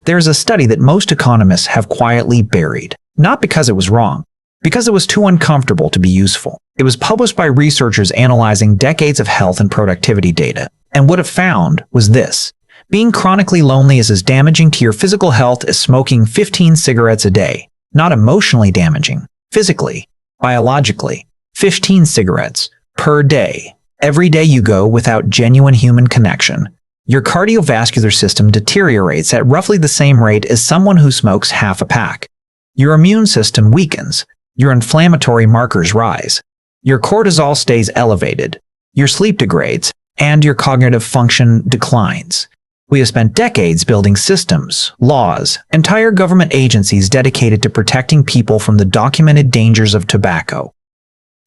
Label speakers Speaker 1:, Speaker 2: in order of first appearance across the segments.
Speaker 1: There's a study that most economists have quietly buried, not because it was wrong, because it was too uncomfortable to be useful. It was published by researchers analyzing decades of health and productivity data, and what it found was this. Being chronically lonely is as damaging to your physical health as smoking 15 cigarettes a day. Not emotionally damaging, physically, biologically. 15 cigarettes per day. Every day you go without genuine human connection, your cardiovascular system deteriorates at roughly the same rate as someone who smokes half a pack. Your immune system weakens, your inflammatory markers rise, your cortisol stays elevated, your sleep degrades, and your cognitive function declines. We have spent decades building systems, laws, entire government agencies dedicated to protecting people from the documented dangers of tobacco.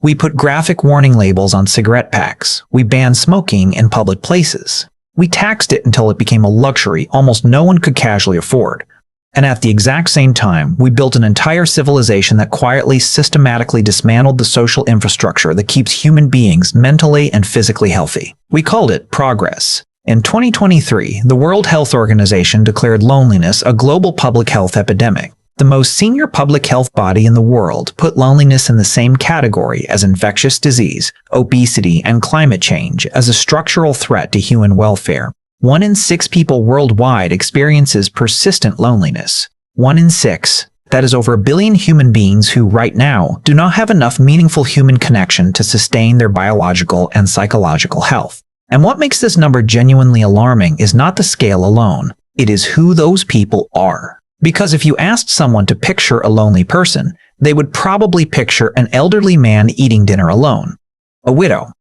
Speaker 1: We put graphic warning labels on cigarette packs. We banned smoking in public places. We taxed it until it became a luxury almost no one could casually afford. And at the exact same time, we built an entire civilization that quietly, systematically dismantled the social infrastructure that keeps human beings mentally and physically healthy. We called it progress. In 2023, the World Health Organization declared loneliness a global public health epidemic. The most senior public health body in the world put loneliness in the same category as infectious disease, obesity, and climate change as a structural threat to human welfare. 1 in 6 people worldwide experiences persistent loneliness. 1 in 6. That is over 1 billion human beings who, right now, do not have enough meaningful human connection to sustain their biological and psychological health. And what makes this number genuinely alarming is not the scale alone. It is who those people are. Because if you asked someone to picture a lonely person, they would probably picture an elderly man eating dinner alone. A widow.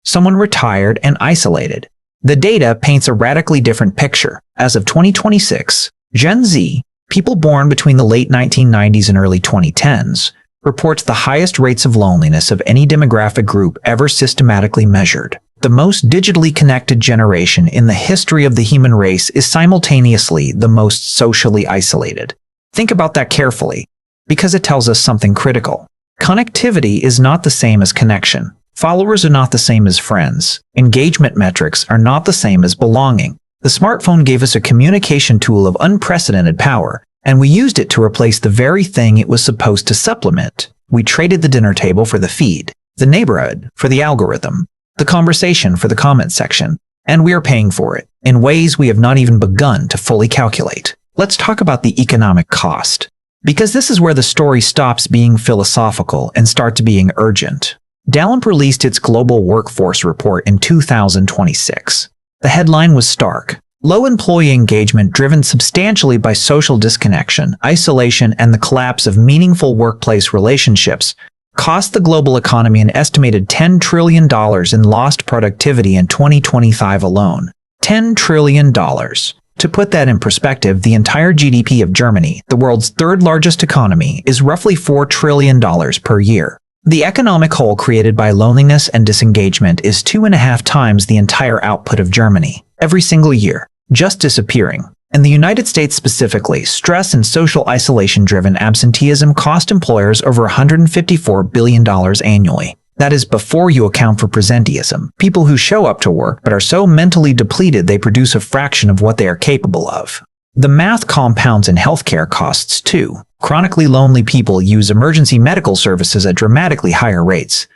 Speaker 1: Someone retired and isolated. The data paints a radically different picture. As of 2026, Gen Z, people born between the late 1990s and early 2010s, reports the highest rates of loneliness of any demographic group ever systematically measured. The most digitally connected generation in the history of the human race is simultaneously the most socially isolated. Think about that carefully, because it tells us something critical. Connectivity is not the same as connection. Followers are not the same as friends. Engagement metrics are not the same as belonging. The smartphone gave us a communication tool of unprecedented power, and we used it to replace the very thing it was supposed to supplement. We traded the dinner table for the feed, the neighborhood for the algorithm, the conversation for the comment section, and we are paying for it in ways we have not even begun to fully calculate. Let's talk about the economic cost, because this is where the story stops being philosophical and starts being urgent. Gallup released its Global Workforce Report in 2026. The headline was stark. Low employee engagement driven substantially by social disconnection, isolation, and the collapse of meaningful workplace relationships cost the global economy an estimated $10 trillion in lost productivity in 2025 alone. $10 trillion. To put that in perspective, the entire GDP of Germany, the world's third largest economy, is roughly $4 trillion per year. The economic hole created by loneliness and disengagement is 2.5 times the entire output of Germany, every single year, just disappearing. In the United States specifically, stress and social isolation-driven absenteeism cost employers over $154 billion annually. That is before you account for presenteeism, people who show up to work but are so mentally depleted they produce a fraction of what they are capable of. The math compounds in healthcare costs too. Chronically lonely people use emergency medical services at dramatically higher rates.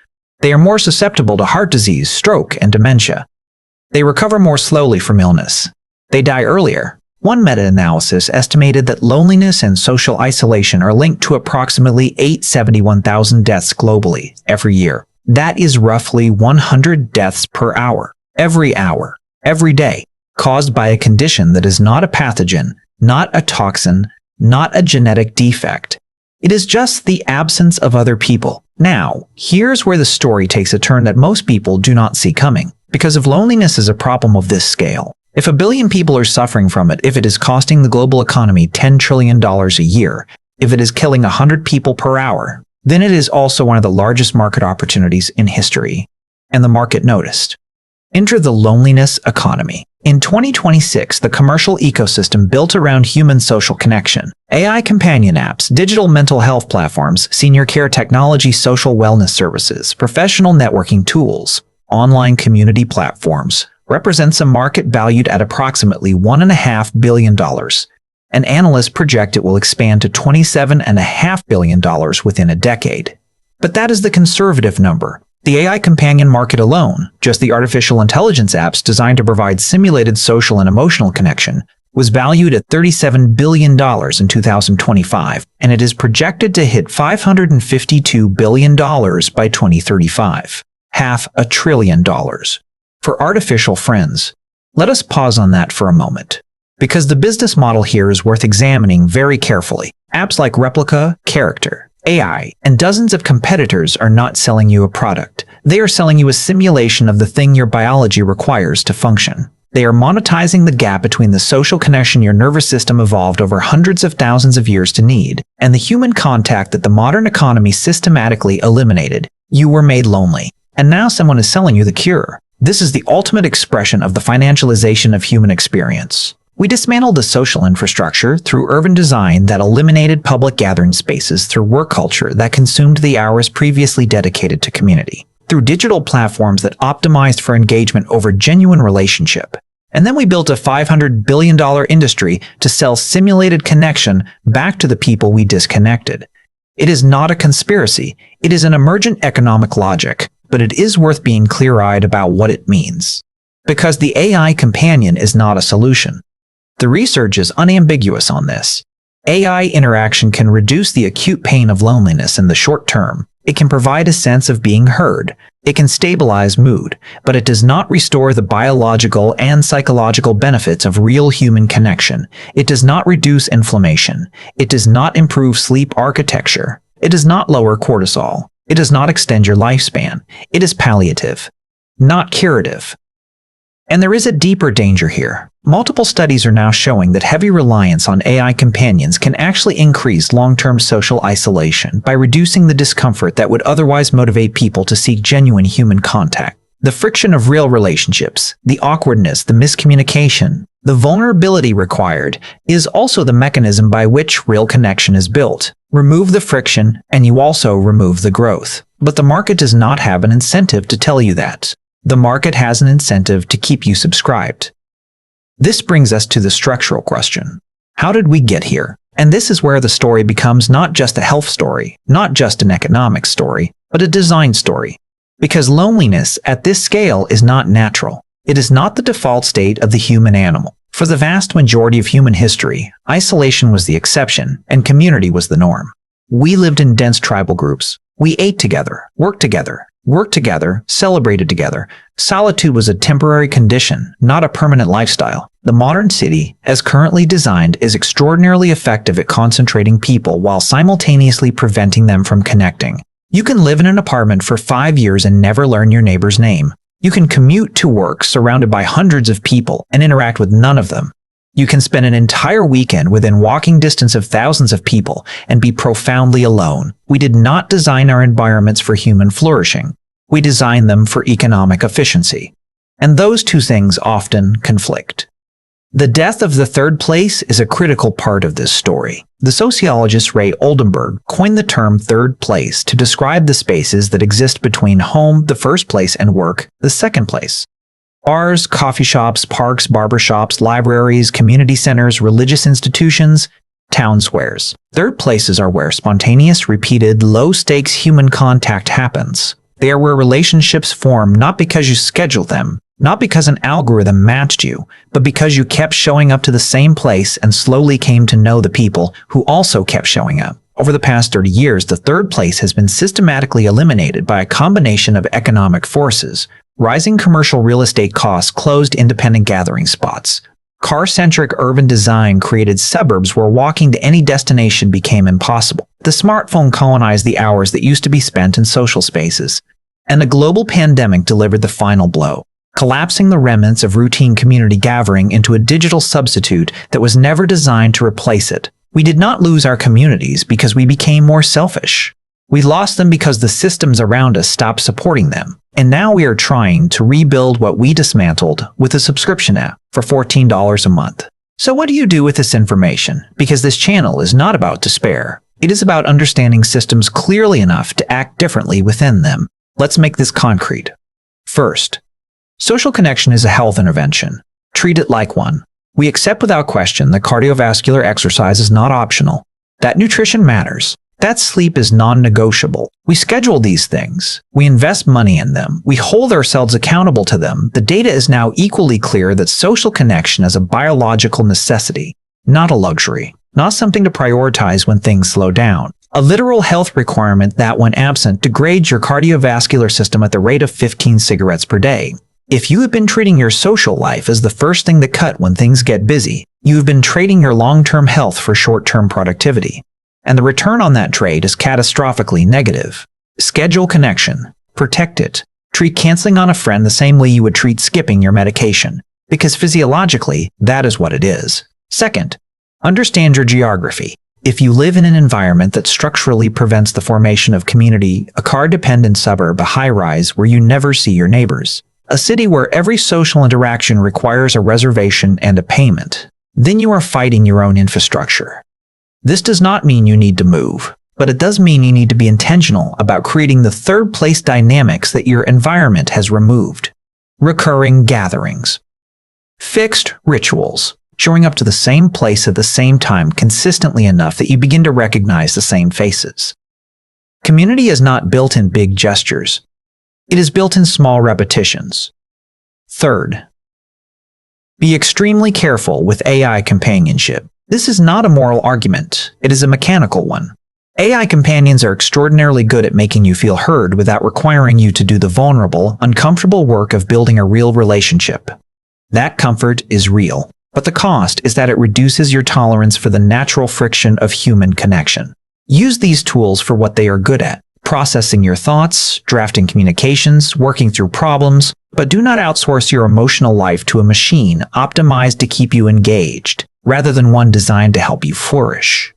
Speaker 1: They are more susceptible to heart disease, stroke, and dementia. They recover more slowly from illness. They die earlier. One meta-analysis estimated that loneliness and social isolation are linked to approximately 871,000 deaths globally every year. That is roughly 100 deaths per hour, every day, caused by a condition that is not a pathogen, not a toxin, not a genetic defect. It is just the absence of other people. Now, here's where the story takes a turn that most people do not see coming. Because if loneliness is a problem of this scale, if 1 billion people are suffering from it, if it is costing the global economy $10 trillion a year, if it is killing 100 people per hour, then it is also one of the largest market opportunities in history. And the market noticed. Enter the loneliness economy. In 2026, the commercial ecosystem built around human social connection, AI companion apps, digital mental health platforms, senior care technology, social wellness services, professional networking tools, online community platforms, represents a market valued at approximately $1.5 billion. and analysts project it will expand to $27.5 billion within a decade. But that is the conservative number. The AI companion market alone, just the artificial intelligence apps designed to provide simulated social and emotional connection, was valued at $37 billion in 2025, and it is projected to hit $552 billion by 2035. $500 billion. For artificial friends, let us pause on that for a moment, because the business model here is worth examining very carefully. Apps like Replica, Character, AI, and dozens of competitors are not selling you a product. They are selling you a simulation of the thing your biology requires to function. They are monetizing the gap between the social connection your nervous system evolved over hundreds of thousands of years to need, and the human contact that the modern economy systematically eliminated. You were made lonely, and now someone is selling you the cure. This is the ultimate expression of the financialization of human experience. We dismantled the social infrastructure through urban design that eliminated public gathering spaces, through work culture that consumed the hours previously dedicated to community, through digital platforms that optimized for engagement over genuine relationship. And then we built a $500 billion industry to sell simulated connection back to the people we disconnected. It is not a conspiracy, it is an emergent economic logic, but it is worth being clear-eyed about what it means. Because the AI companion is not a solution. The research is unambiguous on this. AI interaction can reduce the acute pain of loneliness in the short term. It can provide a sense of being heard. It can stabilize mood, but it does not restore the biological and psychological benefits of real human connection. It does not reduce inflammation. It does not improve sleep architecture. It does not lower cortisol. It does not extend your lifespan. It is palliative, not curative. And there is a deeper danger here. Multiple studies are now showing that heavy reliance on AI companions can actually increase long-term social isolation by reducing the discomfort that would otherwise motivate people to seek genuine human contact. The friction of real relationships, the awkwardness, the miscommunication, the vulnerability required is also the mechanism by which real connection is built. Remove the friction, and you also remove the growth. But the market does not have an incentive to tell you that. The market has an incentive to keep you subscribed. This brings us to the structural question. How did we get here? And this is where the story becomes not just a health story, not just an economic story, but a design story. Because loneliness at this scale is not natural. It is not the default state of the human animal. For the vast majority of human history, isolation was the exception and community was the norm. We lived in dense tribal groups. We ate together, worked together, celebrated together. Solitude was a temporary condition, not a permanent lifestyle. The modern city, as currently designed, is extraordinarily effective at concentrating people while simultaneously preventing them from connecting. You can live in an apartment for 5 years and never learn your neighbor's name. You can commute to work surrounded by hundreds of people and interact with none of them. You can spend an entire weekend within walking distance of thousands of people and be profoundly alone. We did not design our environments for human flourishing. We designed them for economic efficiency. And those two things often conflict. The death of the third place is a critical part of this story. The sociologist Ray Oldenburg coined the term third place to describe the spaces that exist between home, the first place, and work, the second place. Bars, coffee shops, parks, barbershops, libraries, community centers, religious institutions, town squares. Third places are where spontaneous, repeated, low-stakes human contact happens. They are where relationships form not because you scheduled them, not because an algorithm matched you, but because you kept showing up to the same place and slowly came to know the people who also kept showing up. Over the past 30 years, the third place has been systematically eliminated by a combination of economic forces. Rising commercial real estate costs closed independent gathering spots. Car-centric urban design created suburbs where walking to any destination became impossible. The smartphone colonized the hours that used to be spent in social spaces. And a global pandemic delivered the final blow, collapsing the remnants of routine community gathering into a digital substitute that was never designed to replace it. We did not lose our communities because we became more selfish. We lost them because the systems around us stopped supporting them. And now we are trying to rebuild what we dismantled with a subscription app for $14 a month. So what do you do with this information? Because this channel is not about despair. It is about understanding systems clearly enough to act differently within them. Let's make this concrete. First, social connection is a health intervention. Treat it like one. We accept without question that cardiovascular exercise is not optional, that nutrition matters, that sleep is non-negotiable. We schedule these things. We invest money in them. We hold ourselves accountable to them. The data is now equally clear that social connection is a biological necessity, not a luxury, not something to prioritize when things slow down. A literal health requirement that, when absent, degrades your cardiovascular system at the rate of 15 cigarettes per day. If you have been treating your social life as the first thing to cut when things get busy, you have been trading your long-term health for short-term productivity. And the return on that trade is catastrophically negative. Schedule connection. Protect it. Treat canceling on a friend the same way you would treat skipping your medication, because physiologically, that is what it is. Second, understand your geography. If you live in an environment that structurally prevents the formation of community, a car-dependent suburb, a high-rise where you never see your neighbors, a city where every social interaction requires a reservation and a payment, then you are fighting your own infrastructure. This does not mean you need to move, but it does mean you need to be intentional about creating the third-place dynamics that your environment has removed. Recurring gatherings. Fixed rituals. Showing up to the same place at the same time consistently enough that you begin to recognize the same faces. Community is not built in big gestures. It is built in small repetitions. Third, be extremely careful with AI companionship. This is not a moral argument. It is a mechanical one. AI companions are extraordinarily good at making you feel heard without requiring you to do the vulnerable, uncomfortable work of building a real relationship. That comfort is real, but the cost is that it reduces your tolerance for the natural friction of human connection. Use these tools for what they are good at: processing your thoughts, drafting communications, working through problems, but do not outsource your emotional life to a machine optimized to keep you engaged, rather than one designed to help you flourish.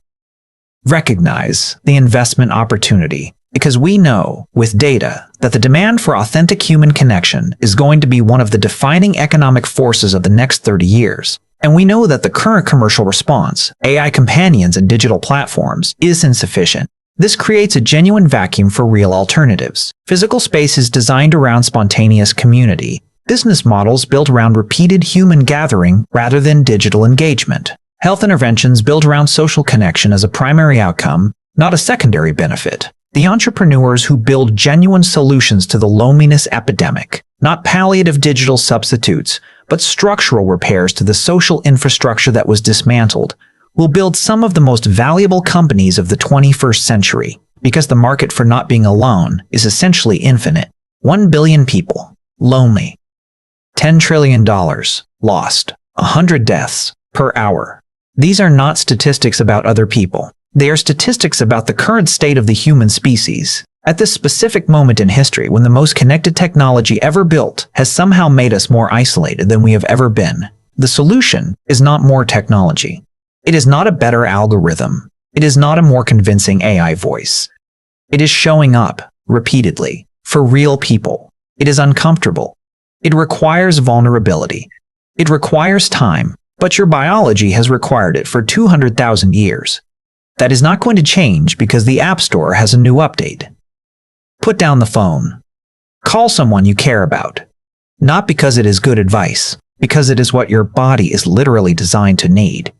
Speaker 1: Recognize the investment opportunity, because we know, with data, that the demand for authentic human connection is going to be one of the defining economic forces of the next 30 years. And we know that the current commercial response, AI companions and digital platforms, is insufficient. This creates a genuine vacuum for real alternatives. Physical spaces designed around spontaneous community. Business models built around repeated human gathering rather than digital engagement. Health interventions built around social connection as a primary outcome, not a secondary benefit. The entrepreneurs who build genuine solutions to the loneliness epidemic, not palliative digital substitutes, but structural repairs to the social infrastructure that was dismantled, will build some of the most valuable companies of the 21st century, because the market for not being alone is essentially infinite. 1 billion people, lonely. $10 trillion, lost. 100 deaths per hour. These are not statistics about other people. They are statistics about the current state of the human species. At this specific moment in history, when the most connected technology ever built has somehow made us more isolated than we have ever been, the solution is not more technology. It is not a better algorithm. It is not a more convincing AI voice. It is showing up, repeatedly, for real people. It is uncomfortable. It requires vulnerability. It requires time, but your biology has required it for 200,000 years. That is not going to change because the App Store has a new update. Put down the phone. Call someone you care about. Not because it is good advice, because it is what your body is literally designed to need.